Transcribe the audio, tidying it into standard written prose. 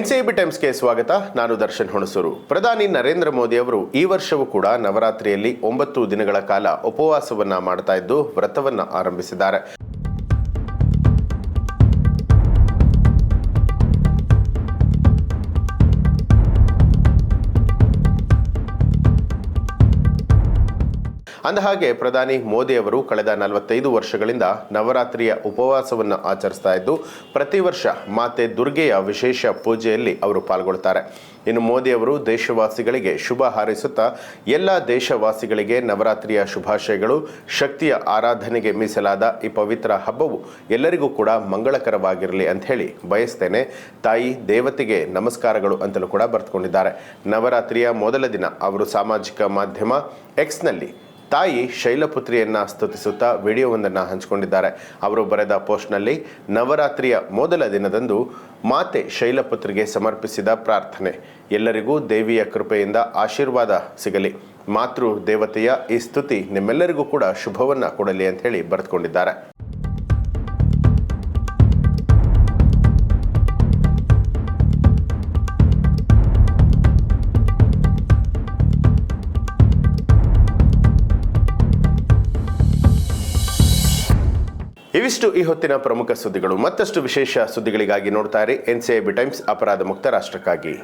NCB ಟೈಮ್ಸ್ಗೆ ಸ್ವಾಗತ. ನಾನು ದರ್ಶನ್ ಹುಣಸೂರು. ಪ್ರಧಾನಿ ನರೇಂದ್ರ ಮೋದಿ ಅವರು ಈ ವರ್ಷವೂ ಕೂಡ ನವರಾತ್ರಿಯಲ್ಲಿ 9 ದಿನಗಳ ಕಾಲ ಉಪವಾಸವನ್ನ ಮಾಡ್ತಾ ಇದ್ದು ವ್ರತವನ್ನ ಆರಂಭಿಸಿದ್ದಾರೆ. ಅಂದಹಾಗೆ ಪ್ರಧಾನಿ ಮೋದಿ ಅವರು ಕಳೆದ 45 ವರ್ಷಗಳಿಂದ ನವರಾತ್ರಿಯ ಉಪವಾಸವನ್ನು ಆಚರಿಸ್ತಾ ಇದ್ದು ಪ್ರತಿ ವರ್ಷ ಮಾತೆ ದುರ್ಗೆಯ ವಿಶೇಷ ಪೂಜೆಯಲ್ಲಿ ಅವರು ಪಾಲ್ಗೊಳ್ತಾರೆ. ಇನ್ನು ಮೋದಿ ಅವರು ದೇಶವಾಸಿಗಳಿಗೆ ಶುಭ ಹಾರೈಸುತ್ತಾ ಎಲ್ಲ ದೇಶವಾಸಿಗಳಿಗೆ ನವರಾತ್ರಿಯ ಶುಭಾಶಯಗಳು. ಶಕ್ತಿಯ ಆರಾಧನೆಗೆ ಮೀಸಲಾದ ಈ ಪವಿತ್ರ ಹಬ್ಬವು ಎಲ್ಲರಿಗೂ ಕೂಡ ಮಂಗಳಕರವಾಗಿರಲಿ ಅಂತ ಹೇಳಿ ಬಯಸ್ತೇನೆ. ತಾಯಿ ದೇವತೆಗೆ ನಮಸ್ಕಾರಗಳು ಅಂತಲೂ ಕೂಡ ಬರೆದುಕೊಂಡಿದ್ದಾರೆ. ನವರಾತ್ರಿಯ ಮೊದಲ ದಿನ ಅವರು ಸಾಮಾಜಿಕ ಮಾಧ್ಯಮ ಎಕ್ಸ್ನಲ್ಲಿ ತಾಯಿ ಶೈಲಪುತ್ರಿಯನ್ನ ಸ್ತುತಿಸುತ್ತಾ ವಿಡಿಯೋವೊಂದನ್ನು ಹಂಚಿಕೊಂಡಿದ್ದಾರೆ. ಅವರು ಬರೆದ ಪೋಸ್ಟ್ನಲ್ಲಿ ನವರಾತ್ರಿಯ ಮೊದಲ ದಿನದಂದು ಮಾತೆ ಶೈಲಪುತ್ರಿಗೆ ಸಮರ್ಪಿಸಿದ ಪ್ರಾರ್ಥನೆ. ಎಲ್ಲರಿಗೂ ದೇವಿಯ ಕೃಪೆಯಿಂದ ಆಶೀರ್ವಾದ ಸಿಗಲಿ. ಮಾತೃ ದೇವತೆಯ ಈ ಸ್ತುತಿ ನಿಮ್ಮೆಲ್ಲರಿಗೂ ಕೂಡ ಶುಭವನ್ನ ಕೊಡಲಿ ಅಂತ ಹೇಳಿ ಬರೆದುಕೊಂಡಿದ್ದಾರೆ. ಇವಿಷ್ಟು ಈ ಹೊತ್ತಿನ ಪ್ರಮುಖ ಸುದ್ದಿಗಳು. ಮತ್ತಷ್ಟು ವಿಶೇಷ ಸುದ್ದಿಗಳಿಗಾಗಿ ನೋಡ್ತಾ ಇರಿ ಎನ್ಸಿಬಿ ಟೈಮ್ಸ್, ಅಪರಾಧ ಮುಕ್ತ ರಾಷ್ಟ್ರಕ್ಕಾಗಿ.